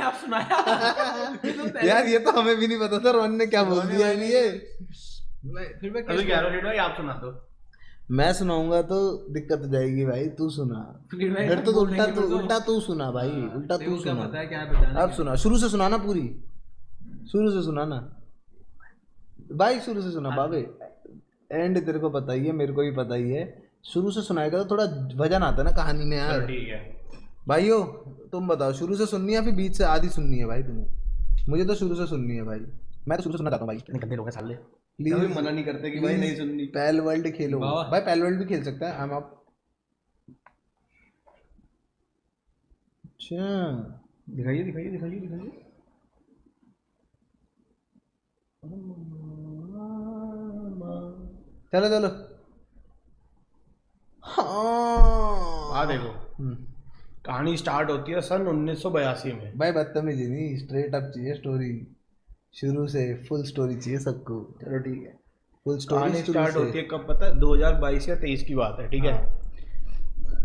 आप सुनाया। यार ये तो हमें भी नहीं पता था रोहन ने क्या बोल दिया ये। फिर मैं अभी कह रहा हूँ भाई आप सुना दो। मैं सुनाऊंगा तो दिक्कत हो जाएगी भाई, तू सुना। फिर तो उल्टा तू सुना भाई, उल्टा तू सुना। पता है क्या बताना। अब सुना, शुरू से सुनाना, पूरी शुरू से सुनाना भाई, शुरू से सुना बाबे। एंड तेरे को पता ही है, मेरे को भी पता ही है। शुरू से सुनाएगा तो थोड़ा वजन आता है ना कहानी में यार। ठीक है भाइयों तुम बताओ, शुरू से सुननी है फिर बीच से आधी सुननी है भाई तुम्हें? मुझे तो शुरू से सुननी है भाई, मैं तो शुरू से सुनना चाहता हूँ भाई। कितने गंदे लोग हैं साले। प्लीज कभी मना नहीं करते कि भाई नहीं सुननी। पैल वर्ल्ड खेलो भाई, पैल वर्ल्ड भी खेल सकता है हम आप। अच्छा दिखाइए दिखाइए दिखाइए दिखाइए। चलो चलो। हाँ देखो कहानी स्टार्ट होती है सन 1982 में। भाई बदतमीजी नहीं, स्ट्रेट अप चाहिए स्टोरी, शुरू से फुल स्टोरी चाहिए सबको। चलो ठीक है। फुल कहानी स्टोरी स्टार्ट होती है कब पता है? 2022 या 23 की बात है, ठीक है।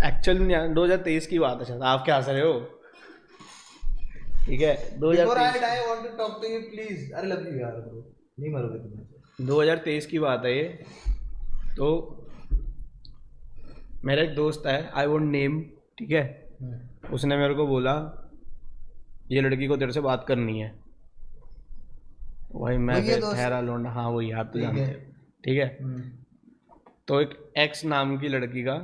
एक्चुअल में 2023 की बात है शायद, आप क्या हंस रहे हो? ठीक है 2023 अरे लव यू यार ब्रो, नहीं मरोगे तुम। 2023 की बात है ये। तो मेरा एक दोस्त है, आई वोंट नेम, ठीक है। उसने मेरे को बोला ये लड़की को तेरे से बात करनी है। भाई मैं फिर ठहरा लौंडा, हाँ वही आप तो जानते हो, ठीक है। तो एक एक्स नाम की लड़की का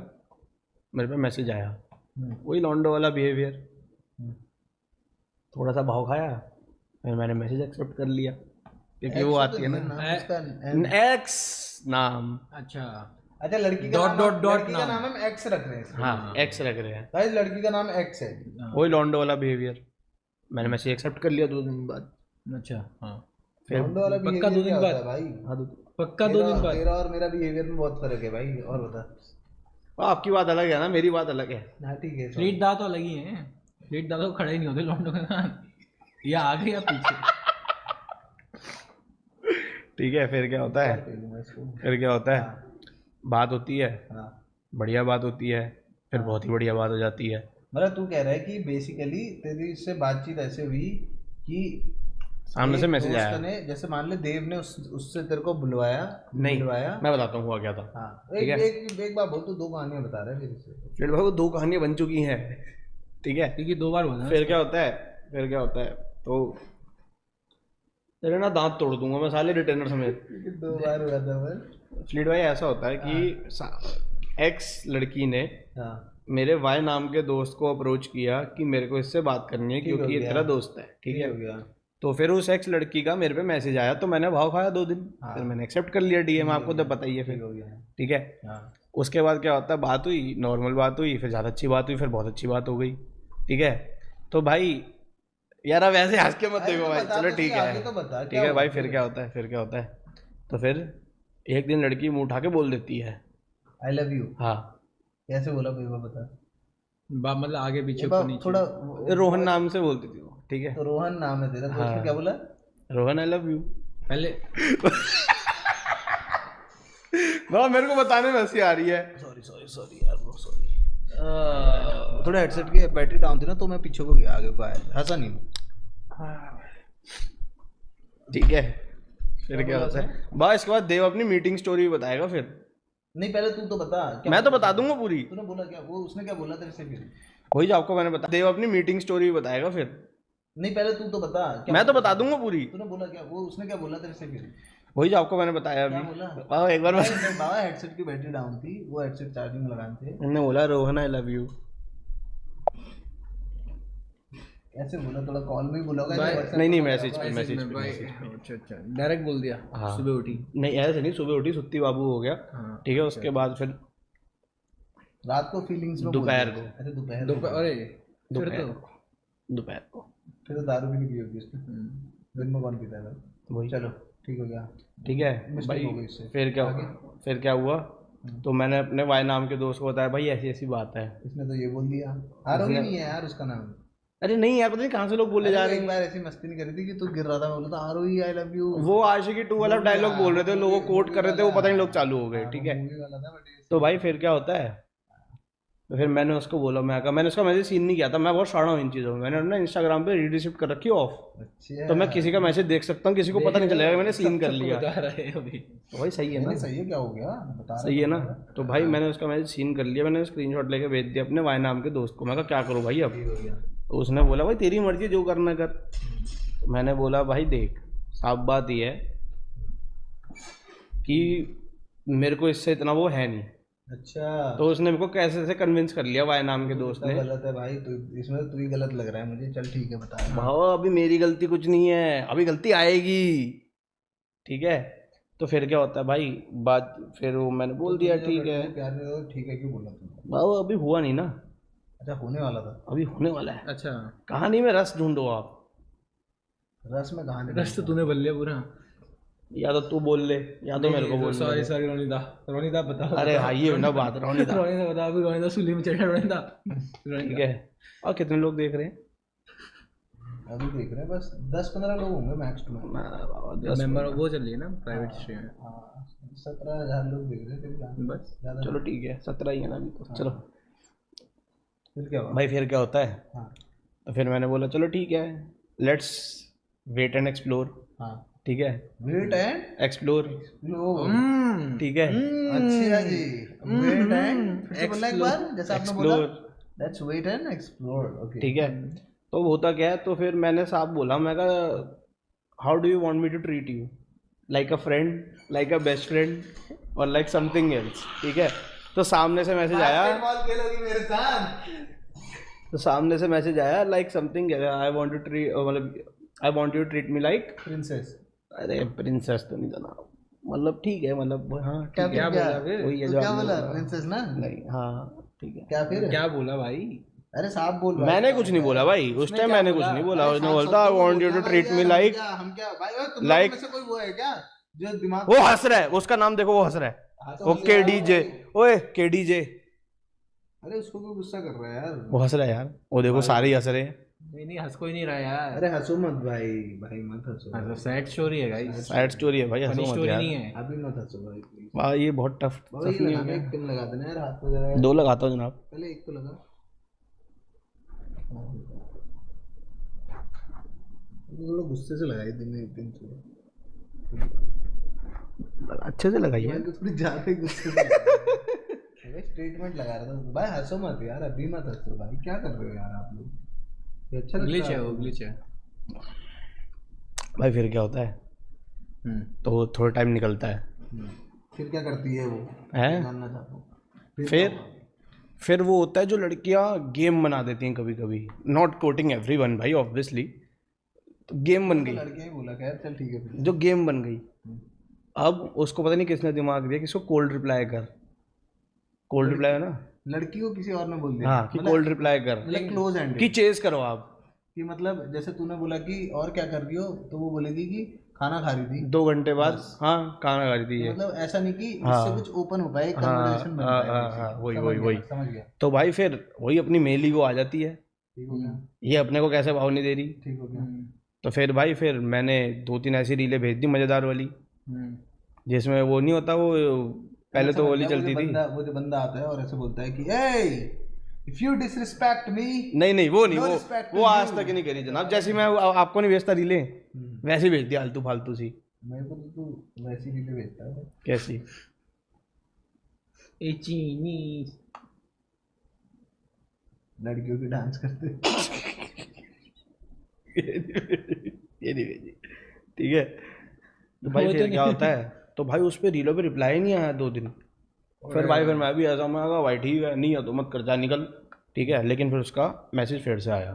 मेरे पे मैसेज आया, वही लौंडो वाला बिहेवियर। थोड़ा सा भाव खाया, फिर मैंने मैसेज एक्सेप्ट कर लिया क्योंकि वो आती है ना एक्स नाम। अच्छा लड़की का लड़की का नाम हम एक्स रख रहे हैं। हाँ एक्स रख रहे हैं गाइस, लड़की का नाम एक्स है, वही लौंडो वाला बिहेवियर। मैंने मैसेज एक्सेप्ट कर लिया 2 दिन बाद। अच्छा हाँ फिर पक्का 2 दिन बाद भाई? हाँ पक्का 2 दिन बाद। तेरा और मेरा बिहेवियर में बहुत फर्क है भाई, और बता। आपकी बात अलग है ना, मेरी बात अलग है। हाँ ठीक है। फ्लीट दा तो अलग ही है, फ्लीट दा तो खड़े ही नहीं होते लौंडों के साथ, या आगे या पीछे। ठीक है फिर क्या होता है? फिर क्या होता है? बात होती है, बढ़िया बात होती है, फिर बहुत ही बढ़िया बात हो जाती है। मतलब तू कह रहा है कि बेसिकली तेरी इससे बातचीत ऐसे हुई कि सामने से मैसेज आया, ने जैसे मान ले देव ने उससे तेरे को बुलवाया। नहीं मैं बताता हूँ हुआ क्या था। हाँ एक बार बोल, तू 2 कहानियां बता रहा है फिर भाई वो 2 कहानियां बन चुकी हैं, ठीक है क्योंकि 2 बार बोला। फिर क्या होता है तो तेरे ना दांत तोड़ दूंगा मैं साले रिटेनर समेत। 2 बार हुआ था। फ्लीट भाई ऐसा होता है कि एक्स लड़की ने मेरे वाई नाम के दोस्त को अप्रोच किया कि मेरे को इससे बात करनी है क्योंकि ये तेरा दोस्त है, ठीक है। तो फिर उस एक्स लड़की का मेरे पे मैसेज आया, तो मैंने भाव खाया 2 दिन। फिर मैंने एक्सेप्ट कर लिया डीएम, आपको तो पता ही है फिर, ठीक है। उसके बाद क्या होता है, बात हुई, नॉर्मल बात हुई, फिर ज़्यादा अच्छी बात हुई, फिर बहुत अच्छी बात हो गई, ठीक है। तो भाई यार अब ऐसे हंस के मत देखो भाई, चलो ठीक है ठीक है भाई। फिर क्या होता है तो फिर एक दिन लड़की मुंह उठा के बोल देती है आई लव यू। हाँ कैसे बोला कोई बता? मतलब आगे पीछे थोड़ा रोहन नाम से बोलती थी वो, ठीक है। तो रोहन नाम है तेरा, तो उसने क्या बोला? रोहन आई लव यू पहले। बाबा मेरे को बताने में हंसी आ रही है। सॉरी यार ब्रो, सॉरी। थोड़ा हेडसेट की बैटरी डाउन थी ना, तो मैं पीछे को गया, आगे को आया, हंसा नहीं। ठीक है फिर क्या होता है बस, इसके बाद देव अपनी मीटिंग स्टोरी बताएगा। फिर नहीं पहले तू तो बता। मैं तो बता दूंगा पूरी। तूने बोला क्या, वो उसने क्या बोला तेरे से? फिर वही जो आपको मैंने बताया, देव अपनी मीटिंग स्टोरी बताएगा। फिर नहीं पहले तू तो बता। मैं तो बता दूंगा पूरी। तूने बोला क्या, वो उसने क्या बोला तेरे से? फिर वही जो आपको मैंने बताया अभी। बाबा एक बार बाबा हेडसेट की बैटरी डाउन थी, वो हेडसेट चार्जिंग में लगाए थे। मैंने बोला रोहन आई लव यू ऐसे बोला, थोड़ा कॉल में ही बोला होगा। नहीं मैसेज पे अच्छा डायरेक्ट बोल दिया। हाँ सुबह उठी नहीं, ऐसे नहीं, सुबह उठी सुत्ती बाबू हो गया, ठीक है। उसके बाद फिर रात को फीलिंग्स में दोपहर को, अरे दोपहर को फिर तो दारू भी नहीं पी होगी उसने। दिन में कौन पीता है? वही। चलो ठीक हो गया, ठीक है भाई। फिर क्या हुआ, तो मैंने अपने वाई नाम के दोस्त को बताया भाई ऐसी ऐसी बात है। इसने तो ये बोल दिया, आरोही नहीं है यार उसका नाम। अरे नहीं यार, पता नहीं कहाँ से लोग बोले जा रहे हैं। एक बार ऐसी मस्ती नहीं करी थी कि तू गिर रहा था, मैं बोला था आरोही आई लव यू। वो आशिकी 2 वाला डायलॉग बोल रहे थे, लोगों कोट कर रहे थे, वो पता नहीं लोग चालू हो गए, ठीक है। तो भाई फिर क्या होता है, तो फिर मैंने उसको बोला, मैंने उसका मैसेज सीन नहीं किया था, मैं बहुत शाना हूँ इन चीज़ों में, मैंने अपना इंस्टाग्राम पे रीड रिसिप्ट कर रखी ऑफ, अच्छा तो मैं किसी का मैसेज देख सकता हूँ, किसी को पता नहीं चलेगा मैंने सीन कर लिया। बता रहे हैं अभी। तो भाई सही है ना, नहीं सही है, क्या हो गया बता सही है ना। तो भाई मैंने उसका मैसेज सीन कर लिया, मैंने स्क्रीनशॉट लेके भेज दिया अपने वाई नाम के दोस्त को। मैं कहा क्या करूँ भाई अब। हो गया। तो उसने बोला भाई तेरी मर्जी जो करना कर। तो मैंने बोला भाई देख साफ बात ये है कि मेरे को इससे इतना वो है नहीं। अच्छा तो उसने मेरे को कैसे से कन्विंस कर लिया वाई नाम के दोस्त ने। गलत है भाई, तो इसमें तू ही गलत लग रहा है मुझे। चल ठीक है बता। भाव अभी मेरी गलती कुछ नहीं है, अभी गलती आएगी, ठीक है। तो फिर क्या होता है भाई, बात फिर वो मैंने बोल दिया ठीक है। प्यार में ठीक है क्यों बोला तूने? भाव अभी हुआ नहीं ना, अच्छा होने वाला था। अभी होने वाला है। अच्छा कहानी में रस ढूंढो आप। रस में कहानी रस तो तूने बोल लिया पूरा। या तो तू बोल ले या तो मेरे को बोल ले। सॉरी रोनिता बताओ। अरे हाँ ये ना बात रोनिता। रोनिता बताओ, अभी रोनिता सुली में चढ़ा रोनिता। ठीक है। और कितने लोग देख रहे हैं? अभी देख रहे हैं बस 10-15 लोग होंगे मैक्स टू मैक्स। मेंबर वो चल रही है ना प्राइवेट स्ट्रीम में। 17,000 लोग देख रहे थे फिर बस ज़्यादा। चलो ठीक है 17 ही है ना अभी तो। चलो फिर क्या हुआ भाई फिर क्या होता है। हाँ तो फिर मैंने बोला चलो ठीक है लेट्स वेट एंड एक्सप्लोर। हाँ ठीक है वेट एंड एक्सप्लोर। एक्सप्लोर। ठीक है अच्छा जी वेट एंड फिर से बोलना एक बार जैसा आपने बोला। Explore. Let's wait and explore. Okay ठीक है। तो होता क्या है, तो फिर मैंने साफ बोला, मैं कहा how do you want me to treat you, like a friend, like a best friend और लाइक समथिंग एल्स। ठीक है। तो सामने से मैसेज आया, खेलोगी मेरे साथ। तो सामने से मैसेज आया like something I want to treat, मतलब I want you to treat me like princess. अरे प्रिंसेस तो नहीं था ना, मतलब ठीक है, मतलब हाँ क्या ठीक है। बोला फिर? वही है तो जो क्या आपने बोला बोला। प्रिंसेस ना? नहीं हाँ ठीक है। क्या फिर? क्या बोला भाई? अरे साहब बोल भाई। मैंने कुछ नहीं बोला भाई, उस टाइम मैंने कुछ नहीं बोला। उसने बोलता I want you to treat me like, हम क्या भाई तुम like- लोगों में से कोई वो है क्या जो दिमाग वो हंस रहा है, उसका नाम देखो वो हंस रहा है, हाँ, तो वो हंस के रहा डी है जे, वो। ओए के डी जे, अरे उसको क्यों गुस्सा कर रहा है यार? वो हंस रहा है यार, वो देखो सारे ही हंस रहे हैं। नहीं हंस कोई नहीं रहा यार। अरे हंसो मत भाई, भाई मत हंसो। मतलब सैड स्टोरी है गाइस, सैड स्टोरी है भाई, फनी हंसो मत स्टोरी यार। नहीं है। अभी मत हंसो भाई प्लीज। वाह ये बहुत टफ बाबा ये नहीं हो लगाना, गया। एक पिन लगा देना यार हाथ में जरा। 2 लगाता हूँ जनाब। पहले एक तो लगा। लोग गुस्से से लगाई दिन एक दिन से। अच्छे से लगाइए। मैं तो थोड़ी ज्यादा ही गुस्से से लगाई। ट्रीटमेंट लगा रहा था भाई। हंसो मत यार, अभी मत हंसो भाई। क्या कर रहे हो यार आप लोग? ये अच्छा लगता ग्लिच है, है वो ग्लिच है। भाई फिर क्या होता है, तो थोड़ा टाइम निकलता है। फिर क्या करती है वो? है जानना चाहता हूँ। फिर वो होता है जो लड़कियां गेम बना देती हैं कभी कभी, नॉट कोटिंग एवरीवन भाई ऑब्वियसली, तो गेम बन गई, लड़कियां ही बोला खैर चल ठीक है फिर। जो गेम बन गई। अब उसको पता नहीं किसने दिमाग दिया कि इसको कोल्ड रिप्लाई कर, कोल्ड रिप्लाई है ना, लड़की को किसी और ने बोल दिया। हाँ कि कोल्ड रिप्लाई कर, मतलब क्लोज एंड कि चेज करो आप। कि मतलब जैसे तूने बोला कि और क्या कर रही हो, तो वो बोलेगी कि खाना खा रही थी 2 घंटे बाद हाँ खाना खा रही थी ये। मतलब ऐसा नहीं कि हाँ। इससे कुछ ओपन हो पाए, हाँ, कन्वर्सेशन बन हाँ, पाए। हाँ, हाँ, वही। समझ गया। तो भाई फिर वही अपनी मेल ईगो आ जाती है, ठीक हो गया। ये अपने को कैसे भाव नहीं दे रही। ठीक हो गया। तो फिर भाई फिर मैंने 2-3 ऐसी रीलें भेज दी मज़ेदार वाली, जिसमें वो नहीं होता, वो पहले तो वाली चलती थी। वो जो बंदा आता है और ऐसे बोलता है कि ए इफ यू डिसरिस्पेक्ट मी। नहीं वो नहीं, No respect वो to आज you. तक ही नहीं करी जनाब। जैसी मैं आपको नहीं भेजता रीलें, वैसी भेज दी आलतू फालतू सी। मेरे को तो तू वैसी रीलें भेजता है। कैसी? ए चीनी लड़कियों की डांस करते। ये नहीं भेजी, ठीक है। तो भाई फिर क्या होता है, तो भाई उस पर रीलों पे रिप्लाई नहीं आया 2 दिन। फिर भाई फिर मैं भी ऐसा मैं कहा भाई ठीक है, नहीं है तो मत कर, जा निकल, ठीक है। लेकिन फिर उसका मैसेज फिर से आया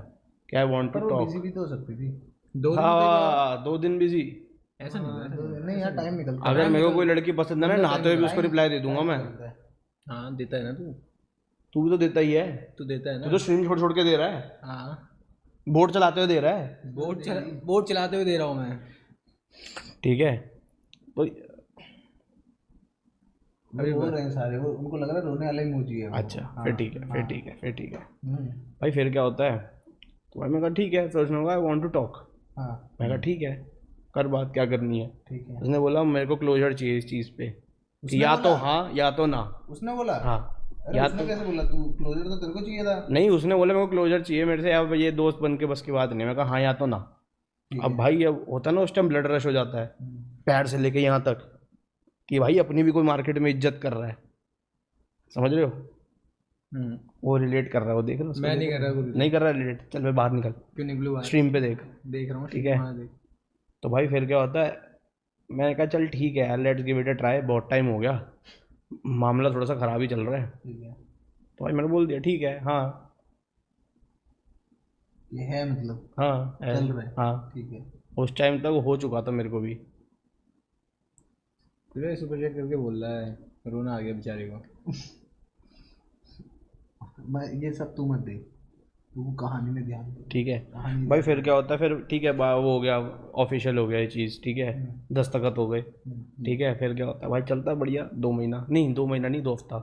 कि I want to talk. Busy भी तो हो सकती थी। 2 दिन हाँ 2 दिन बिजी। ऐसा नहीं होता। नहीं यार टाइम निकलता अगर मेरे को कोई लड़की पसंद है ना, नहाते हुए भी उसको रिप्लाई दे दूंगा मैं। है। हाँ देता है ना तू भी तो देता ही है, तू देता है तू ना। तो स्ट्रीम छोड़ के दे रहा है, हाँ बोर्ड चलाते हुए दे रहा है, बोर्ड चलाते हुए दे रहा हूँ मैं। ठीक है। तो अभी बोल रहे हैं सारे, वो उनको लग रहा है रोने वाला इमोजी है वो। अच्छा फिर ठीक है, फिर ठीक है, फिर ठीक है। हम्म, भाई फिर क्या होता है, तो भाई मैं कहा ठीक है। फिर उसने कहा आई वांट टू टॉक। हाँ मैं कहा ठीक है कर बात, क्या करनी है। ठीक है। उसने बोला मेरे को क्लोजर चाहिए इस चीज़ पे, कि या तो हाँ या तो ना। उसने बोला हाँ अरे या उसने कैसे बोला? तू क्लोजर तो तेरे को चाहिए था। नहीं, उसने बोला मेरे को क्लोजर चाहिए मेरे से, अब ये दोस्त बन के बस की बात नहीं। मैं कहा हाँ या तो ना। अब भाई अब होता है ना उस टाइम ब्लड रश हो जाता है पैर से लेके यहाँ तक कि भाई अपनी भी कोई मार्केट में इज्जत कर रहा है, समझ रहे हो? वो रिलेट कर रहा है, वो देख रहे हो? मैं नहीं कर रहा कुछ। नहीं कर रहा रिलेट, चल भाई बाहर निकल, क्यों निकलू बाहर? स्ट्रीम पे देख। देख रहा हूँ ठीक है। हाँ, देख। तो भाई फिर क्या होता है, मैंने कहा चल ठीक है यार, let's give it a try, बहुत टाइम हो गया, मामला थोड़ा सा ख़राब ही चल रहा है। ठीक है, तो भाई मैंने बोल दिया ठीक है, हाँ ये है मतलब हाँ चल रहा है। हाँ। ठीक है, उस टाइम तक हो चुका था मेरे को भी। तुझे सुपर चैट करके बोल रहा है, रोना आ गया बेचारे को। मैं ये सब तू मत दे, तू कहानी में ध्यान दे। ठीक है कहानी भाई, फिर क्या होता है, फिर ठीक है वो हो गया, ऑफिशियल हो गया ये चीज़, ठीक है, दस्तखत हो गए। ठीक है, फिर क्या होता है भाई, चलता है बढ़िया, 2 महीना नहीं, 2 महीना नहीं, 2 हफ्ता।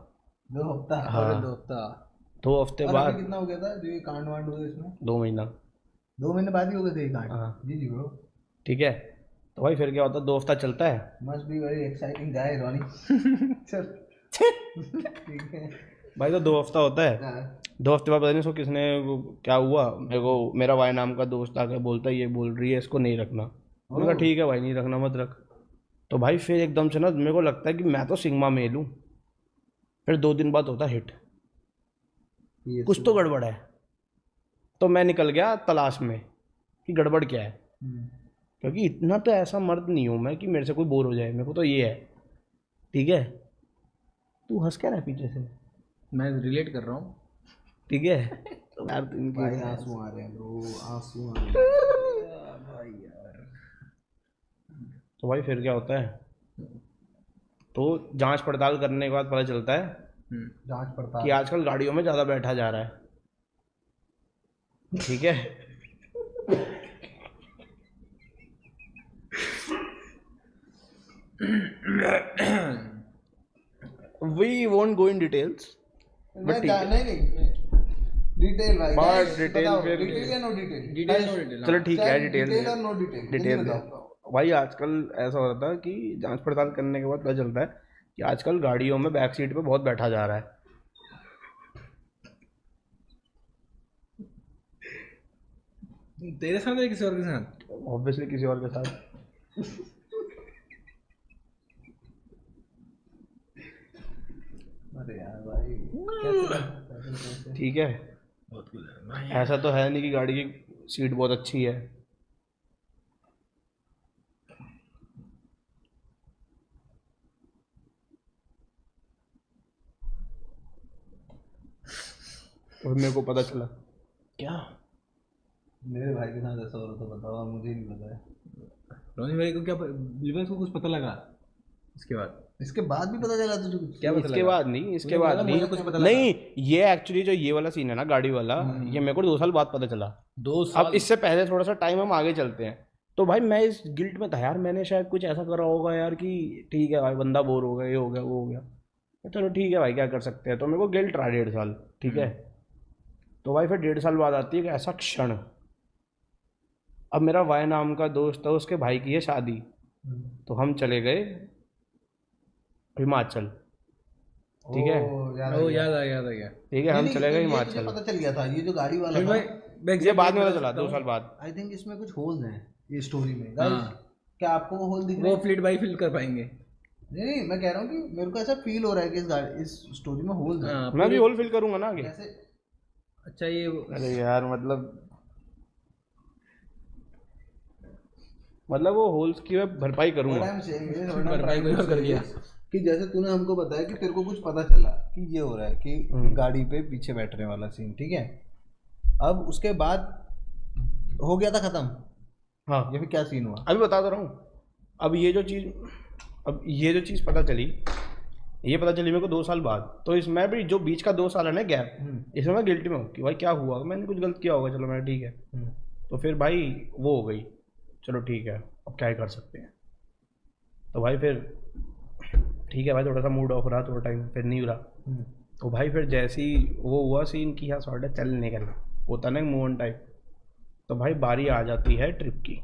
2 हफ्ता। हाँ। 2 हफ्ता। 2 हफ्ते और बाद अभी कितना हो गया था जो ये कांड वांड हुए इसमें? 2 महीना। 2 महीने बाद ही हो गए थे ये कांड? हाँ। जी जी ब्रो। ठीक है, तो भाई फिर क्या होता है, 2 हफ्ता चलता है। Must be very exciting guy Ronnie. चल ठीक है। भाई तो 2 हफ्ता होता है, हाँ। 2 हफ्ते बाद पता नहीं उसको किसने क्या हुआ, मेरे को मेरा वाई नाम का दोस्त आके बोलता है ये बोल रही है इसको नहीं रखना। मैंने कहा ठीक है भाई नहीं रखना, मत रख। तो भाई फिर एकदम से ना मेरे को लगता है कि मैं तो सिग्मा मेल हूँ। फिर 2 दिन बाद होता हिट, ये कुछ तो गड़बड़ है। तो मैं निकल गया तलाश में कि गड़बड़ क्या है, क्योंकि इतना तो ऐसा मर्द नहीं हूँ मैं कि मेरे से कोई बोर हो जाए, मेरे को तो ये है। ठीक है, तू हंस क्या रहा है पीछे से? मैं रिलेट कर रहा हूँ। ठीक है तो यार भाई आंसू आ रहे हैं ब्रो, आंसू आ रहे हैं भाई यार। तो भाई फिर क्या होता है, तो जांच पड़ताल करने के बाद पता चलता है जांच पड़ताल कि आजकल गाड़ियों में ज़्यादा बैठा जा रहा है। ठीक है we won't go in details, मैं नहीं डिटेल भाई, बस guys, डिटेल बताओ, फिर डिटेल या no detail? Detail no detail. चलो ठीक है डिटेल डिटेल और नो डिटेल, डिटेल जल्दी दो। बताओ। भाई आजकल ऐसा हो रहा था कि जांच पड़ताल करने के बाद पता चलता है कि आजकल गाड़ियों में बैक सीट पे बहुत बैठा जा रहा है। तेरे साथ या किसी और के साथ? ऑब्वियसली किसी और के साथ। अरे यार भाई कैसे? ठीक है, बहुत कुछ है भाई। ऐसा तो है नहीं कि गाड़ी की सीट बहुत अच्छी है। और मेरे को पता चला क्या? मेरे भाई के साथ ऐसा हो रहा था, बताओ, मुझे नहीं पता है। रोनी भाई को क्या बिल्कुल को कुछ पता लगा इसके बाद? इसके बाद भी पता चला तुझे कुछ? क्या पता इसके लगा? बाद नहीं, इसके मुझे बाद लगा नहीं, मुझे कुछ पता लगा। नहीं ये एक्चुअली जो ये वाला सीन है ना गाड़ी वाला, ये मेरे को 2 साल बाद पता चला। 2 अब साल? इससे पहले थोड़ा सा टाइम हम आगे चलते हैं। तो भाई मैं इस गिल्ट में था यार, मैंने शायद कुछ ऐसा करा होगा यार कि ठीक है भाई बंदा बोर हो गया, ये हो गया वो हो गया, चलो ठीक है भाई क्या कर सकते हैं। तो मेरे को गिल्ट रहा 1.5 साल। ठीक है, तो भाई फिर 1.5 साल बाद आती है कि ऐसा क्षण, अब मेरा वाई नाम का दोस्त है, उसके भाई की है शादी, तो हम चले गए हिमाचल। ठीक है, ओ याद आ गया। ठीक है, हम नहीं, चले गए ये तुझे हिमाचल। पता चल गया था, ये जो गाड़ी वाला फिर था। भाई ये बाद में पता चला 2 साल बाद। आई थिंक इसमें कुछ होल्स हैं ये स्टोरी में। हाँ। गाइस क्या आपको वो होल दिख रहे वो हैं? फ्लिट बाई फिल कर पाएंगे। नहीं मैं कह रहा हूँ कि मेरे को ऐसा फील हो रहा है कि इस स्टोरी में होल्स हैं। हाँ, मैं भी होल फिल करूंगा ना आगे। कैसे? अच्छा ये अरे यार मतलब वो होल्स की मैं भरपाई What करूंगा। I'm saying is, what I'm भरपाई trying to कोई और कर say दिया। is कि जैसे तूने हमको बताया कि तेरे को कुछ पता चला कि ये हो रहा है कि गाड़ी पे पीछे बैठने वाला सीन, ठीक है। अब उसके बाद हो गया था खत्म, हाँ ये फिर क्या सीन हुआ? अभी बता तो रहा हूँ। अब ये जो चीज़ पता चली, ये पता चली मेरे को 2 साल बाद। तो इसमें भी जो बीच का 2 साल है ना गैप, इसमें मैं गिल्टी में हूँ कि भाई क्या हुआ, मैंने कुछ गलत किया होगा, चलो मैं ठीक है। तो फिर भाई वो हो गई, चलो ठीक है अब क्या ही कर सकते हैं। तो भाई फिर ठीक है भाई, थोड़ा सा मूड ऑफ रहा थोड़ा टाइम, फिर नहीं रहा। तो भाई फिर जैसे ही वो हुआ सीन कि हाँ सॉर्ट है चल निकलना, होता ना मूव ऑन टाइप। तो भाई बारी आ जाती है ट्रिप की।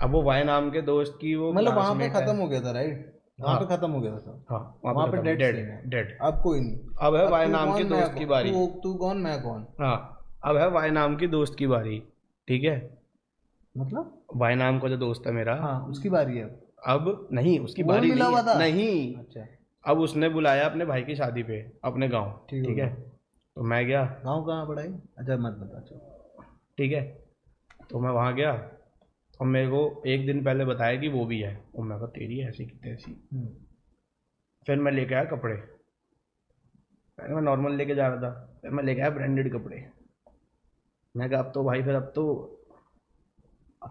अब वो वाई नाम के दोस्त की वो मतलब वहां पे classmate है। खत्म हो गया था, राइट? वहाँ पे खत्म हो गया था। हाँ वहाँ पे डेड डेड। अब कोई नहीं। अब है वाई तू नाम कौन, की मैं दोस्त की कौन? बारी। तू कौन मैं कौन? हाँ अब है वाई नाम की दोस्त की बारी, ठीक है। मतलब वाई नाम का जो दोस्त है मेरा, हाँ उसकी बारी है अब। अब नहीं उसकी वो भी बारी मिला नहीं हुआ था? नहीं, अच्छा अब उसने बुलाया अपने भाई की शादी पे अपने गांव, ठीक हो ठीक गया। है। तो मैं गया, गाँव कहाँ पड़ा है? अच्छा मत बता चलो। ठीक है। तो मैं वहाँ गया और मेरे को एक दिन पहले बताया कि वो भी है, और मैं कहा तेरी ऐसी की तैसी। फिर मैं लेके आया कपड़े, पहले मैं नॉर्मल लेके जा रहा था, फिर मैं लेके आया ब्रांडेड कपड़े। मैं कहा अब तो भाई फिर अब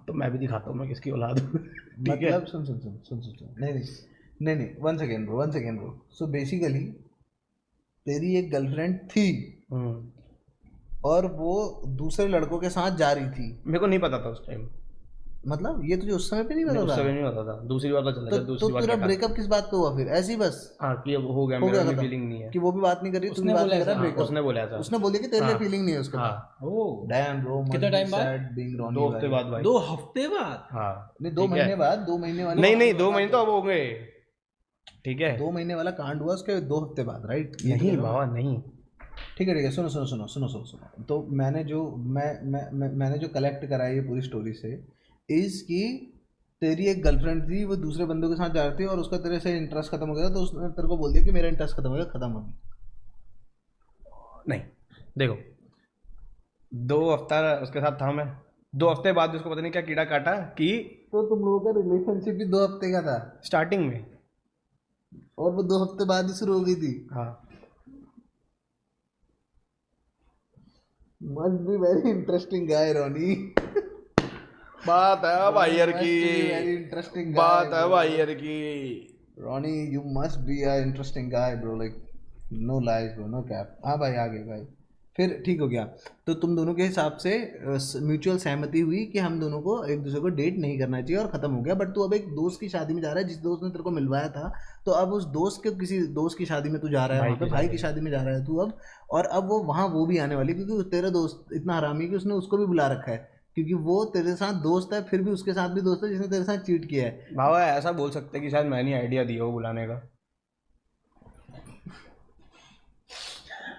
तो मैं भी दिखाता हूँ मैं किसकी औलाद हूँ। ठीक है। मतलब सुन नहीं one second bro. So basically तेरी एक गर्लफ्रेंड थी और वो दूसरे लड़कों के साथ जा रही थी। मेरे को नहीं पता था उस टाइम, मतलब ये तुझे उस समय पे नहीं नहीं पता उस था? समय नहीं पता था, दूसरी बार पता चला तो जब दूसरी बार तेरा क्या था। ब्रेकअप किस बात पे हुआ फिर? ऐसी बस हाँ कि अब हो गया, हो मेरा गया में खत्म? फीलिंग नहीं है। कि वो भी बात नहीं कर रही, तू भी उसने बात बोला नहीं कर रहा, ऐसा? ब्रेकअप उसने बोला था। उसने बोली कि तेरे लिए हाँ। फीलिंग नहीं है उसके हाँ बाद। ओ डैम ब्रो, कितना टाइम बाद? बीइंग 2 हफ्ते बाद भाई। 2 हफ्ते बाद? हाँ नहीं 2 ठीक है। महीने बाद, 2 महीने वाली नहीं 2 महीने तो अब हो गए, ठीक है। 2 महीने वाला कांड हुआ उसके 2 हफ्ते बाद, राइट? नहीं बाबा नहीं, ठीक है सुनो। तो मैंने जो कलेक्ट करा है ये पूरी स्टोरी से इज कि तेरी एक गर्लफ्रेंड थी, वो दूसरे बंदों के साथ जा रही थी और उसका तेरे से इंटरेस्ट खत्म हो गया, तो उसने तेरे को बोल दिया कि मेरा इंटरेस्ट खत्म हो गया, खत्म हो गया। नहीं देखो 2 हफ्ता उसके साथ था मैं, 2 हफ्ते बाद उसको पता नहीं क्या कीड़ा काटा कि तो तुम लोगों का रिलेशनशिप भी 2 हफ्ते का था स्टार्टिंग में, और वो 2 हफ्ते बाद ही शुरू हो गई थी। हाँ must be very interesting guy Roni. बात है भाई यार की, वेरी इंटरेस्टिंग बात है भाई यार की। Roni you must be a interesting guy bro, like no lies bro, no cap. हाँ भाई आगे भाई फिर ठीक हो गया। तो तुम दोनों के हिसाब से म्यूचुअल सहमति हुई कि हम दोनों को एक दूसरे को डेट नहीं करना चाहिए और खत्म हो गया। बट तू अब एक दोस्त की शादी में जा रहा है जिस दोस्त ने तेरे को मिलवाया था, तो अब उस दोस्त के किसी दोस्त की शादी में तू जा रहा है, वहाँ पे भाई की शादी में जा रहा है तू अब, और अब वो वहाँ वो भी आने वाली, क्योंकि तेरा दोस्त इतना हरामी कि उसने उसको भी बुला रखा है, क्योंकि वो तेरे साथ दोस्त है, फिर भी उसके साथ भी दोस्त है जिसने तेरे साथ चीट किया है। बाबा ऐसा बोल सकते हैं कि शायद मैंने आइडिया दिया वो बुलाने का,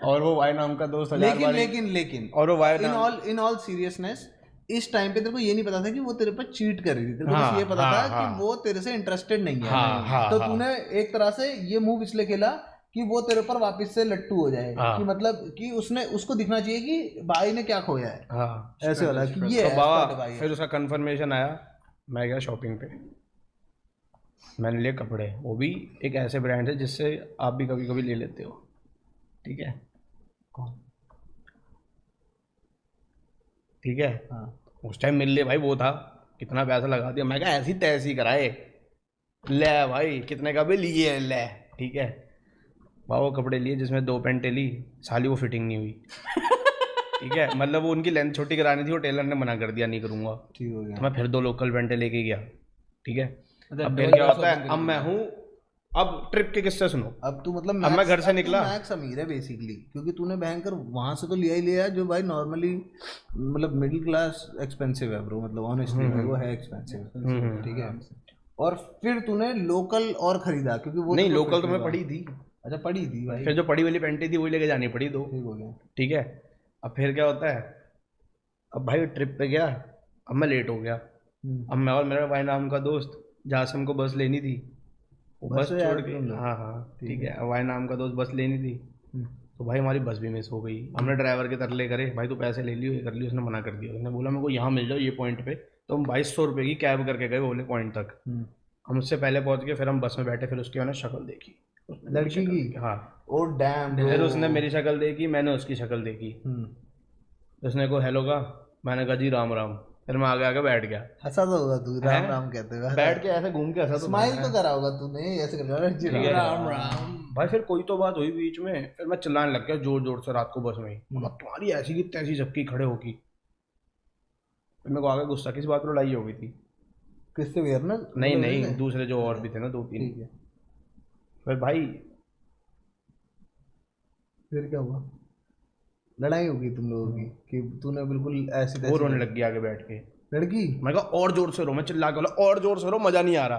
और वो वाई नाम का दोस्त लेकिन और वो वाई इन ऑल सीरियसनेस इस टाइम पे तेरे को ये नहीं पता था कि वो तेरे पर चीट कर रही थी, तेरे को बस ये पता था कि वो तेरे से इंटरेस्टेड नहीं है। तो तूने एक तरह से ये मूव इसलिए खेला कि वो तेरे पर वापस से लट्टू हो जाए, कि मतलब कि उसको दिखना चाहिए कि भाई ने क्या खोया है, ऐसे वाला कि ये है बाबा। फिर उसका कंफर्मेशन आया, मैं गया शॉपिंग पे, मैंने लिए कपड़े, वो भी एक ऐसे ब्रांड है जिससे आप भी कभी कभी ले लेते हो, ठीक है। ठीक है। उस टाइम मिल ले भाई, वो था कितना पैसा लगा दिया, मैं कहा ऐसी तैसी कराए, ले भाई कितने का भी लिए ले, ठीक है। वो कपड़े लिए जिसमें 2 पैंटें ली, साली वो फिटिंग नहीं हुई। ठीक है, मतलब वो उनकी लेंथ छोटी करानी थी, वो टेलर ने मना कर दिया नहीं करूँगा, ठीक हो गया। तो मैं फिर 2 लोकल पैंटें लेके गया, ठीक है। अब फिर क्या होता है, अब मैं हूँ, अब ट्रिप के किस्से सुनो। अब तू मतलब अब मैं घर से निकला, मैक्स अमीर है बेसिकली, क्योंकि तूने भयंकर वहां से तो लिया ही लिया जो भाई नॉर्मली मतलब मिडिल क्लास एक्सपेंसिव है ब्रो, मतलब ऑनेस्टली वो है एक्सपेंसिव, ठीक है। और फिर तूने लोकल और खरीदा, क्योंकि वो नहीं लोकल तो मैं पड़ी थी। अच्छा पड़ी थी भाई, फिर जो पड़ी वाली पैंटें थी वही लेके जानी पड़ी 2, ठीक हो गया, ठीक है। अब फिर क्या होता है, अब भाई ट्रिप पे गया, अब मैं लेट हो गया, अब मैं और मेरा भाई नाम का दोस्त जहाँ से हमको बस लेनी थी, वो बस छोड़ के, हाँ ठीक है, वाई नाम का दोस्त बस लेनी थी, तो भाई हमारी बस भी मिस हो गई। हमने ड्राइवर के तरले करे, भाई तू पैसे ले लियो, ये कर लियो, उसने मना कर दिया, उसने बोला मेरे को यहाँ मिल जाओ ये पॉइंट पे, तो हम 2200 रुपये की कैब करके गए ओले पॉइंट तक। हम उससे पहले पहुँच गए, फिर हम बस में बैठे, फिर उसकी मैंने शक्ल देखी लड़की की, हाँ ओ डैम, फिर उसने मेरी शक्ल देखी, मैंने उसकी शक्ल देखी, उसने को हेलो कहा, मैंने कहा जी राम राम, फिर मैं आगे बैठ गया। हंसा तो होगा तू राम राम कहते हुए, बैठ के ऐसे घूम के हंसा, तो स्माइल तो करा होगा तूने, ऐसे कर रहा है राम राम भाई। फिर कोई तो बात हुई बीच में, फिर मैं चिल्लाने लग गया जोर जोर से रात को बस में ही, तुम्हारी ऐसी की तैसी झपकी खड़े होगी। फिर मेरे को आगे गुस्सा, किस बात पर लड़ाई हो गई थी, किससे भी ना? नहीं दूसरे जो और भी थे ना 2-3। फिर भाई फिर क्या हुआ, लड़ाई होगी तुम लोगों की कि तूने बिल्कुल ऐसी वो रोने लग गया आगे बैठ के, लड़की। मैं कहा और जोर से रो, मैं चिल्ला के बोला और जोर से रो, मजा नहीं आ रहा।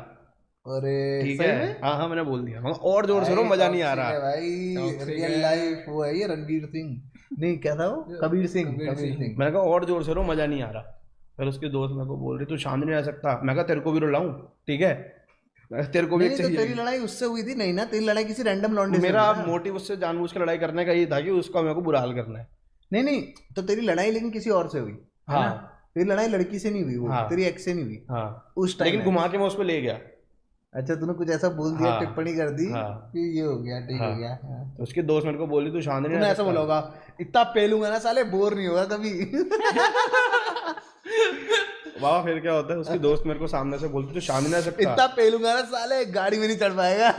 अरे ठीक सही है। में? हाँ हाँ मैंने बोल दिया, मगर और जोर से रो, मजा नहीं आ Toxic है रहा। भाई, रियल लाइफ वो है ये रणवीर सिंह, नहीं क्या था वो, कबीर सिंह। मैंने कहा और जोर से रो, मजा नहीं आ रहा। फिर उसके दोस्त मेरे को बोल रही तू शांत नहीं रह सकता। मैं कहा तेरे को भी रुलाऊं, ठीक है, तेरे को भी नहीं एक तो तेरी चाहिए। लड़ाई उससे हुई थी नहीं ना, तेरी लड़ाई किसी रैंडम लौंडे से मेरा हुई ना। मोटिव उससे जानबूझ के लड़ाई करने का ये था कि उसका मेरे को बुरा हाल करना है। नहीं नहीं, तो तेरी लड़ाई लेकिन किसी और से हुई है हाँ। ना, तेरी लड़ाई लड़की से नहीं हुई, वो हाँ। तेरी एक्स से नहीं हुई हाँ उस टाइम। लेकिन घुमा के मैं उस पर ले गया। अच्छा तूने कुछ ऐसा बोल दिया, हाँ। टिप्पणी कर दी हाँ। कि ये हो गया, ठीक हाँ। हो गया। हाँ। तो उसके दोस्त मेरे को बोली तू शांत नहीं तूने रह ऐसा सकता। बोला होगा, इतना पेलूंगा ना साले बोर नहीं होगा कभी। बाबा फिर क्या होता है, उसके दोस्त मेरे को सामने से बोलते तू शांत नहीं रह सकता। इतना पेलूंगा ना साले गाड़ी में नहीं चढ़ पाएगा।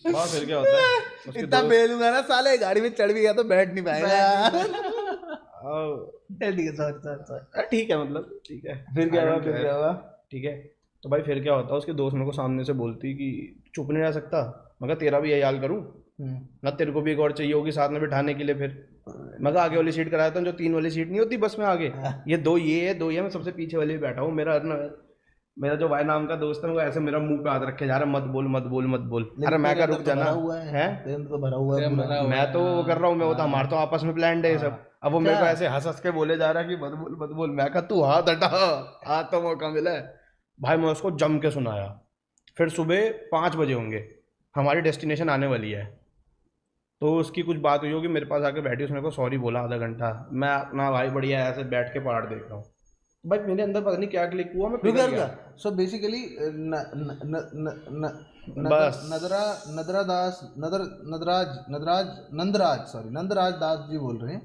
बाबा फिर क्या होता है, उसके इतना दोस्त पेलूंगा ना साले गाड़ी में चढ़ भी गया तो बैठ नहीं पाएगा। आओ, ठीक है, सॉरी। ठीक है, मतलब ठीक है। फिर क्या I हुआ, don't फिर care। क्या हुआ? ठीक है। तो भाई फिर क्या होता है, उसके दोस्त मेरे को सामने से बोलती कि चुप नहीं रह सकता। मगर तेरा भी यही हाल करूं ना, तेरे को भी एक और चाहिए होगी साथ में बिठाने के लिए। फिर मगर आगे वाली सीट कराया था, जो 3 वाली सीट नहीं होती बस में आगे, ये 2 ये है, 2 ये है, मैं सबसे पीछे वाले बैठा हूँ। मेरा जो भाई नाम का दोस्त है वो ऐसे मेरा मुंह पे हाथ रखे जा रहा है, मत बोल मत बोल मत बोल। अरे मैं क्या रुक जाना है, तो भरा हुआ है पूरा। मैं तो वो कर रहा हूँ, मैं वो तो हमारा तो आपस में प्लान है ये सब। अब वो मेरे को ऐसे हंस हंस के बोले जा रहा है कि मत बोल मत बोल। मैं कहा तू हाथ हटा, हाथ तो मौका मिला है भाई। मैं उसको जम के सुनाया। फिर सुबह 5 बजे होंगे, हमारी डेस्टिनेशन आने वाली है। तो उसकी कुछ बात हुई होगी, मेरे पास आके बैठी, उसने को सॉरी बोला आधा घंटा। मैं अपना भाई बढ़िया ऐसे बैठ के पहाड़ देख रहा हूँ। भाई मेरे अंदर पता नहीं क्या क्लिक हुआ, मैं पिघल गया। सो बेसिकली बस नंदराज दास जी बोल रहे हैं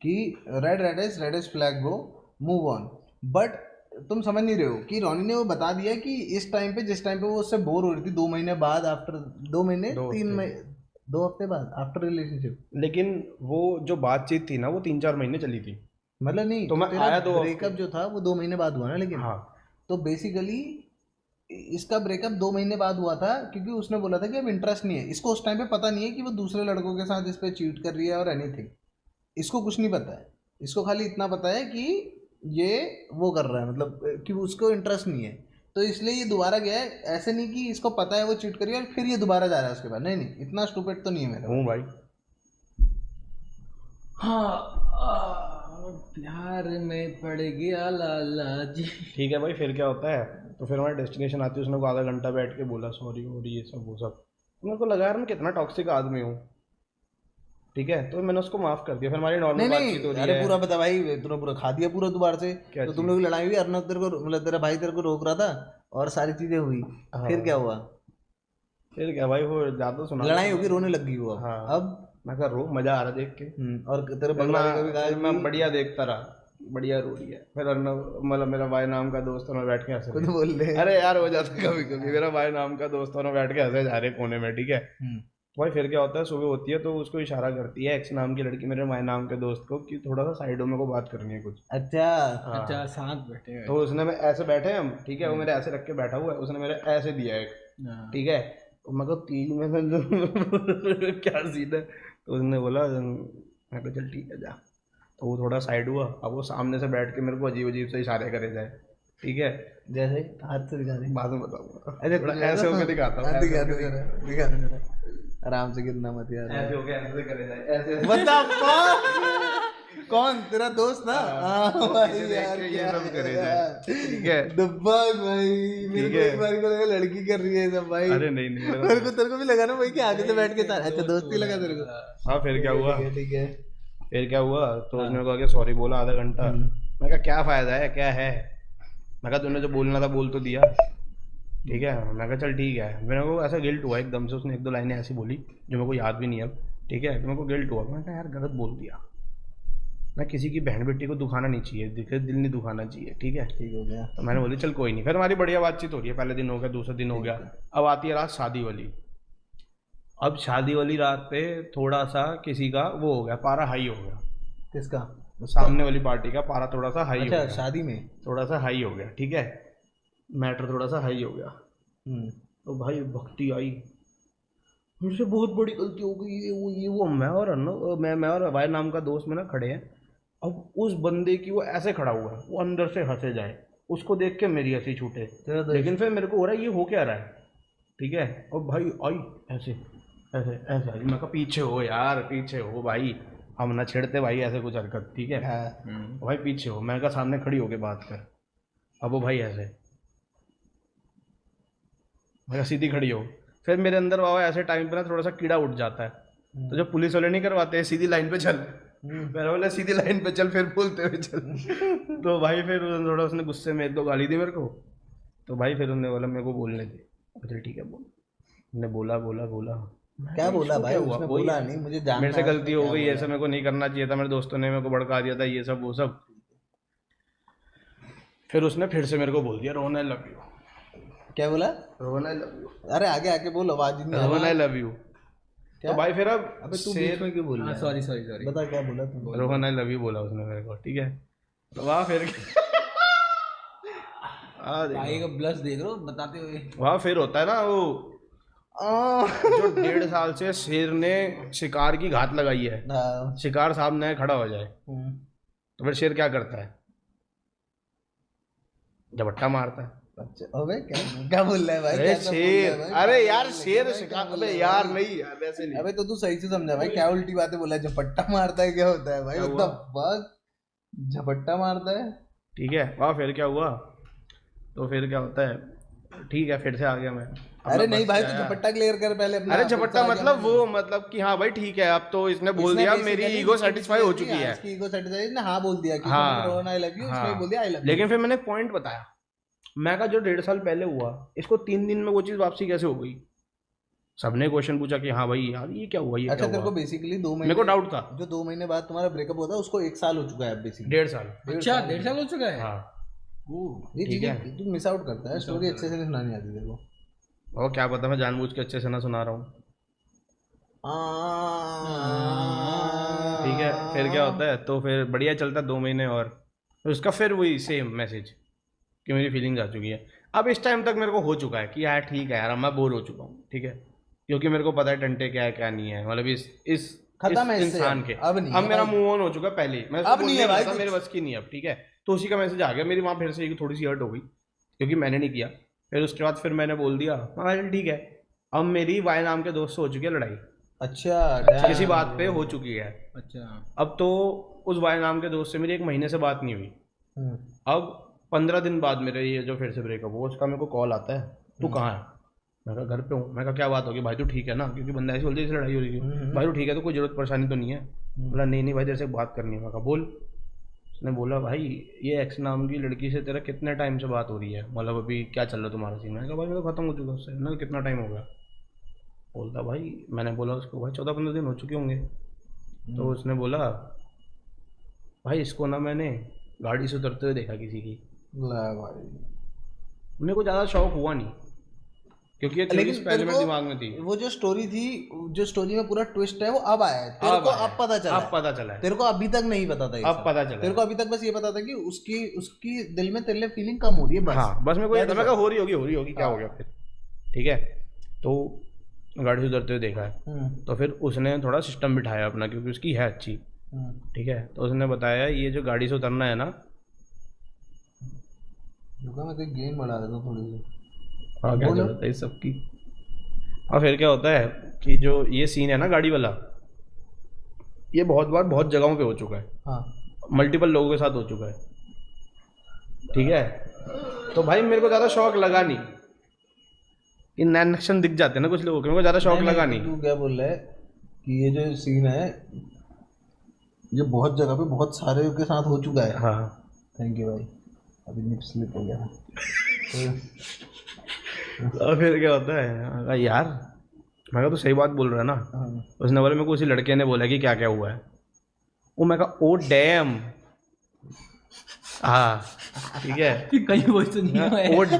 कि red is flag bro, move on. But तुम समझ नहीं रहे हो कि रोनी ने वो बता दिया कि इस टाइम पे, जिस टाइम पे वो उससे बोर हो रही थी 2 महीने बाद, आफ्टर 2 महीने 2 हफ्ते बाद आफ्टर रिलेशनशिप। लेकिन वो जो बातचीत थी ना वो 3-4 महीने चली थी। मतलब नहीं तो मैं आया 2 ब्रेकअप जो था वो 2 महीने बाद हुआ ना, लेकिन हाँ। तो बेसिकली इसका ब्रेकअप 2 महीने बाद हुआ था, क्योंकि उसने बोला था कि अब इंटरेस्ट नहीं है इसको। उस टाइम पे पता नहीं है कि वो दूसरे लड़कों के साथ इस पे चीट कर रही है और एनीथिंग, इसको कुछ नहीं पता है। इसको खाली इतना पता है कि ये वो कर रहा है, मतलब कि उसको इंटरेस्ट नहीं है, तो इसलिए ये दोबारा गया है। ऐसे नहीं कि इसको पता है वो चीट करी और फिर ये दोबारा जा रहा है उसके बाद, नहीं नहीं, इतना स्टूपिड तो नहीं है मेरा। हूँ भाई। प्यार में पड़ गया लाला जी। ठीक है भाई, फिर क्या होता है, तो फिर हमारी डेस्टिनेशन आती है। उसने को आधा घंटा बैठ के बोला सॉरी और ये सब वो सब। मेरे को लगा यार मैं कितना टॉक्सिक आदमी हूँ, ठीक है। तो मैंने उसको माफ कर दिया। फिर हमारी नॉर्मल बातचीत हो रही अरे है। पूरा बता भाई, तूने पूरा खा दिया पूरा दोबारा से। क्या तो तुम लोग की लड़ाई हुई, अर्नब तेरे को, मतलब तेरा भाई तेरे को रोक रहा था और सारी चीजें हुई। फिर क्या हुआ? फिर क्या भाई, वो ज्यादा सुना, लड़ाई होगी, रोने लग गई वो। हाँ। अब मैं कहा रो, मजा आ रहा देख के। और तेरे बंगला का भी फिर मैं बढ़िया देखता रहा, बढ़िया रो रही है। फिर अर्नब, मतलब मेरा भाई नाम का दोस्त है, मैं बैठ के हंसे। खुद बोल ले। अरे यार हो जाता है कभी कभी। मेरा भाई नाम का दोस्त है, बैठ के हंसे जा रहे कोने में, ठीक है। तो भाई फिर क्या होता है, सुबह होती है तो उसको इशारा करती है एक्स नाम की लड़की मेरे भाई नाम के दोस्त को कि थोड़ा सा साइड में को बात करनी है कुछ। अच्छा अच्छा, साथ बैठे हैं। तो उसने, मैं ऐसे बैठे हम, ठीक है, वो मेरे ऐसे रख के बैठा हुआ है, उसने मेरे ऐसे दिया एक, ठीक है। तो मैं कहा तीन में क्या सीन है। तो उसने बोला, मैं कहा चल ठीक है जा। तो वो थोड़ा साइड हुआ। अब वो सामने से बैठ के मेरे को अजीब अजीब से इशारे करे जाए, ठीक है। जैसे हाथ से दिखा दे, बाद में बताऊंगा। अरे ऐसे होके दिखाता हूँ, दिखा दे आराम से, कितना मत यार। ऐसे होके ऐसे करे जाए, ऐसे कौन तेरा दोस्त ना? भाई यार ये सब करे जाए, ठीक है। डब्बा भाई, मेरे को एक बार को लगा लड़की कर रही है सब भाई। अरे नहीं नहीं, मेरे को तेरे को भी लगा ना भाई कि आगे से बैठ के साथ, अच्छा दोस्ती लगा तेरे को। हाँ फिर क्या हुआ, ठीक है। फिर क्या हुआ, तो उसने कहा कि सॉरी बोला आधा घंटा। मैं कहा क्या फायदा है, क्या है। मैं कहा तूने जो बोलना था बोल तो दिया, ठीक है। मैं कहा चल ठीक है। मेरे को ऐसा गिल्ट हुआ एकदम से, उसने 1-2 लाइनें ऐसी बोली जो मेरे को याद भी नहीं है अब, ठीक है। तो मेरे को गिल्ट हुआ। मैं कहा यार गलत बोल दिया। मैं किसी की बहन बेटी को दुखाना नहीं चाहिए, दिल नहीं दुखाना चाहिए, ठीक है। ठीक हो गया। तो मैंने बोली चल कोई नहीं। फिर हमारी बढ़िया बातचीत हो रही है, पहले दिन हो गया, दूसरा दिन हो गया। अब आती है रात शादी वाली। अब शादी वाली रात पे थोड़ा सा किसी का वो हो गया, पारा हाई हो गया। किसका? सामने वाली पार्टी का पारा थोड़ा सा हाई हो गया। शादी में थोड़ा सा हाई हो गया, ठीक है। मैटर थोड़ा सा हाई हो गया। तो भाई भक्ति आई, मुझसे बहुत बड़ी गलती हो गई, ये वो मैं और भाई नाम का दोस्त में ना खड़े हैं। अब उस बंदे की वो ऐसे खड़ा हुआ है, वो अंदर से हंसे जाए, उसको देख के मेरी हंसी छूटे, तेरा तो लेकिन फिर मेरे को हो रहा है ये हो क्या रहा है, ठीक है। और भाई आई ऐसे ऐसे ऐसे आई, मैं कहा पीछे हो यार, पीछे हो भाई, हम ना छेड़ते भाई ऐसे कुछ हरकत, ठीक है। हाँ। भाई पीछे हो, मैं कहा सामने खड़ी होके बात कर। अब वो भाई ऐसे, मैं सीधी खड़ी हो। फिर मेरे अंदर बाबा ऐसे टाइम पे ना थोड़ा सा कीड़ा उठ जाता है, तो जब पुलिस वाले नहीं करवाते हैं सीधी लाइन पे चल, मैंने बोला सीधी लाइन पे चल, फिर बोलते हुए चल। तो भाई फिर थोड़ा उसने गुस्से में एक दो गाली दी मेरे को, तो भाई फिर उन्होंने बोला मेरे को बोलने दे, चल ठीक है बोल। मैंने बोला बोला बोला, क्या बोला इसको भाई? क्या हुआ? उसने वही बोला नहीं, मुझे जानना मेरे से है गलती उसने हो क्या गई, बोला। ऐसा मेरे को नहीं करना चाहिए था, मेरे दोस्तों ने मेरे को भड़का दिया था, ये सब वो सब। फिर उसने फिर से मेरे को बोल दिया रोहन आई लव यू। क्या बोला? रोहन आई लव यू, अरे आगे आके बोल, आवाज ही नहीं आ रोहन रही। I love you. क्या? तो भाई फिर अब अबे तू शेर- बीच में क्यों बोल रहा हाँ है? Sorry sorry sorry. बता क्या बोला तू? रोहन आई लव यू बोला उसने मेरे को, ठीक है। तो वहाँ फिर भाई का ब्लश देख रहे हो बताते हुए। वहाँ फिर होता है ना वो जो 1.5 साल से शेर ने शिकार की घात लगाई है, हाँ। शिकार सामने खड़ा हो जाए, तो फिर शेर क्या करता है, झपट्टा मारता है। अच्छा, अबे क्या क्या बोल रहा है भाई? अरे कैसा बोल रहा शेर, है भाई? अरे क्या यार बोल रहा है शेर भाई? शिकार, क्या बोल अबे रहा है यार भाई? नहीं यार वैसे नहीं। अबे तो तू सही से समझा भाई, क्या उल्टी बातें बोला है? झपट्टा मारता है क्या होता है भाई? क्या What the fuck? झपट्टा मारता है? ठीक है, वहाँ फिर क्या हुआ, तो फिर क्या होता है, ठीक है फिर से आ गया मैं। अब अरे मैं नहीं बस भाई, से तू आया। झपट्टा क्लियर कर पहले अपना। अरे फिर से झपट्टा आ गया मतलब मैं। वो मतलब कि हाँ भाई ठीक है, अब तो इसने बोल इसने दिया, basically मेरी ईगो इसने सेटिस्फाई हो basically चुकी है। इसकी ईगो सेटिस्फाई ने हाँ बोल दिया कि हाँ, रोहन आई लव यू, इसने हाँ। बोल दिया आई लव यू। लेकिन फिर मैंने पॉइंट बताया, मैं कहा जो 1.5 साल पहले हुआ, इसको 3 दिन में वो चीज़ वापसी कैसे हो गई। सबने क्वेश्चन पूछा कि हाँ भाई यार ये क्या हुआ, ये अच्छा, क्या तेरे को हुआ। बेसिकली 2 महीने, मेरे को डाउट था, जो 2 महीने बाद तुम्हारा ब्रेकअप होता है उसको 1 साल हो चुका है बेसिकली। 1.5 साल। अच्छा 1.5 साल हो चुका है। हाँ ये ठीक है। चीजें तू मिस आउट करता है, स्टोरी अच्छे से नहीं सुनानी आती तेरे को। और क्या पता मैं जानबूझ के अच्छे से ना सुना रहा हूँ, ठीक है। फिर क्या होता है, तो फिर बढ़िया चलता है 2 महीने और फिर उसका फिर वही सेम मैसेज कि मेरी फीलिंग्स आ चुकी है। अब इस टाइम तक मेरे को हो चुका है कि यार ठीक है यार, अब मैं बोर हो चुका हूँ, ठीक है, क्योंकि मेरे को पता है टंटे क्या है क्या नहीं है, मतलब इस खत्म है इससे, इंसान के। अब नहीं अब है मेरा भाई। मूव ऑन हो चुका है पहले ही, मैं अब नहीं है भाई कुछ। मेरे बस की नहीं है अब, ठीक है। तो उसी का मैसेज आ गया, मेरी वहाँ फिर से एक थोड़ी सी हर्ट हो गई क्योंकि मैंने नहीं किया। फिर उसके बाद फिर मैंने बोल दिया हाँ ठीक है। अब मेरी वाई नाम के दोस्त से हो चुकी है लड़ाई, अच्छा किसी बात पे हो चुकी है। अच्छा अब तो उस वाई नाम के दोस्त से मेरी 1 महीने से बात नहीं हुई। हम्म, अब 15 दिन बाद मेरे ये जो फिर से ब्रेकअप हुआ, उसका मेरे को कॉल आता है, तू कहाँ है। मैं कहा घर पे हूँ। मैं कहा क्या बात होगी भाई, तू ठीक है ना, क्योंकि बंदा ऐसे बोलते लड़ाई हो रही है। भाई तू ठीक है तो कोई जरूरत परेशानी तो नहीं है। बोला नहीं भाई तेरे से बात करनी है। मैं कहा बोल। उसने बोला भाई ये एक्स नाम की लड़की से तेरा कितने टाइम से बात हो रही है, मतलब अभी क्या चल रहा है तुम्हारा सीन। मैंने कहा भाई मैं तो खत्म हो चुका उससे ना, कितना टाइम हो गया। बोलता भाई, मैंने बोला उसको भाई 14-15 दिन हो चुके होंगे। तो उसने बोला भाई इसको ना मैंने गाड़ी से उतरते हुए देखा किसी की। ला भाई। मेरे को ज़्यादा शौक हुआ नहीं क्योंकि ये लेकिन theories पहले तेरे मेरे को दिमाग में थी। वो जो स्टोरी थी, जो स्टोरी में पूरा ट्विस्ट है वो अब आया है तेरे को, अब पता चला अब है। पता चला है, तेरे को अभी तक नहीं पता था ये अब सब। पता चला तेरे को अभी तक बस ये पता था कि उसकी दिल में तेरे लिए फीलिंग कम हो रही है बस। हाँ बस मेरे को ये That is मैं कहा all. हो रही होगी क्या हो गया फिर, ठीक है। तो गाड़ी से उतरते हुए देखा है, तो फिर उसने थोड़ा सिस्टम बिठाया अपना, क्योंकि उसकी है अच्छी, ठीक है। तो उसने बताया ये जो गाड़ी से उतरना है ना, रुका मैं तो गेम बढ़ा देता हूँ थोड़ी सी। हाँ क्या बोलो। जरूरत है इस सब की। और फिर क्या होता है कि जो ये सीन है ना गाड़ी वाला, ये बहुत बार बहुत जगहों पे हो चुका है, हाँ मल्टीपल लोगों के साथ हो चुका है, ठीक है। तो भाई मेरे को ज़्यादा शौक लगा नहीं, इन नैन एक्शन दिख जाते हैं ना कुछ लोगों के, मेरे को ज़्यादा शौक लगा नहीं। तू क्या बोल रहा है कि ये जो सीन है ये बहुत जगह पे बहुत सारे के साथ हो चुका है। हाँ थैंक यू भाई, अभी निप स्लिप हो गया। और फिर क्या होता है, मैं कहा, यार मैं कहा तो सही बात बोल रहा है ना। हाँ। उसने बोला मेरे को उसी लड़के ने बोला कि क्या क्या हुआ है। वो मैं कहा ओ डैम, हाँ ठीक है, कहीं वही तो नहीं हुआ है। ओ डैम,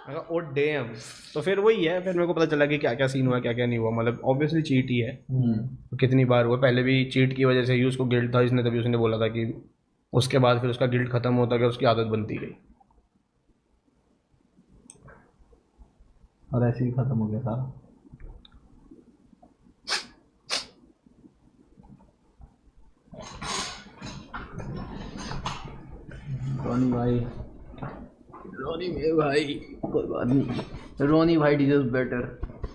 मैं कहा ओ डैम। तो फिर वही है, फिर मेरे को पता चला कि क्या क्या सीन हुआ क्या क्या नहीं हुआ। मतलब ऑब्वियसली चीट ही है, तो कितनी बार हुआ, पहले भी चीट की वजह से ही उसको गिल्ट था, इसने तभी उसने बोला था कि उसके बाद फिर उसका गिल्ट खत्म होता गया, उसकी आदत बनती गई। और ऐसे ही खत्म हो गया सारा। टोनी भाई रोनी मेरे भाई कोई बात नहीं, रोनी भाई डिजर्व बेटर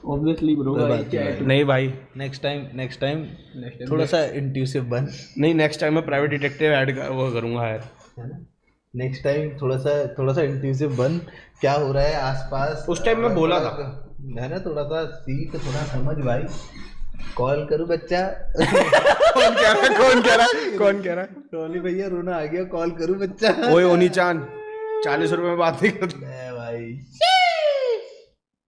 ऑब्वियसली ब्रो। नहीं भाई, नेक्स्ट टाइम थोड़ा सा इंट्यूसिव बन, नहीं नेक्स्ट टाइम मैं प्राइवेट डिटेक्टिव ऐड वो करूंगा यार। है ना। नेक्स्ट टाइम थोड़ा सा इंट्यूसिव बन, क्या हो रहा है आसपास। उस टाइम मैं बोला था, है ना, थोड़ा सा सीख, थोड़ा समझ भाई। कॉल करूं बच्चा? कौन कह रहा है? रोनी भैया रोना आ गया, कॉल करूं बच्चा? ओए ओनी चांद 40 रुपए में बात नहीं करते भाई।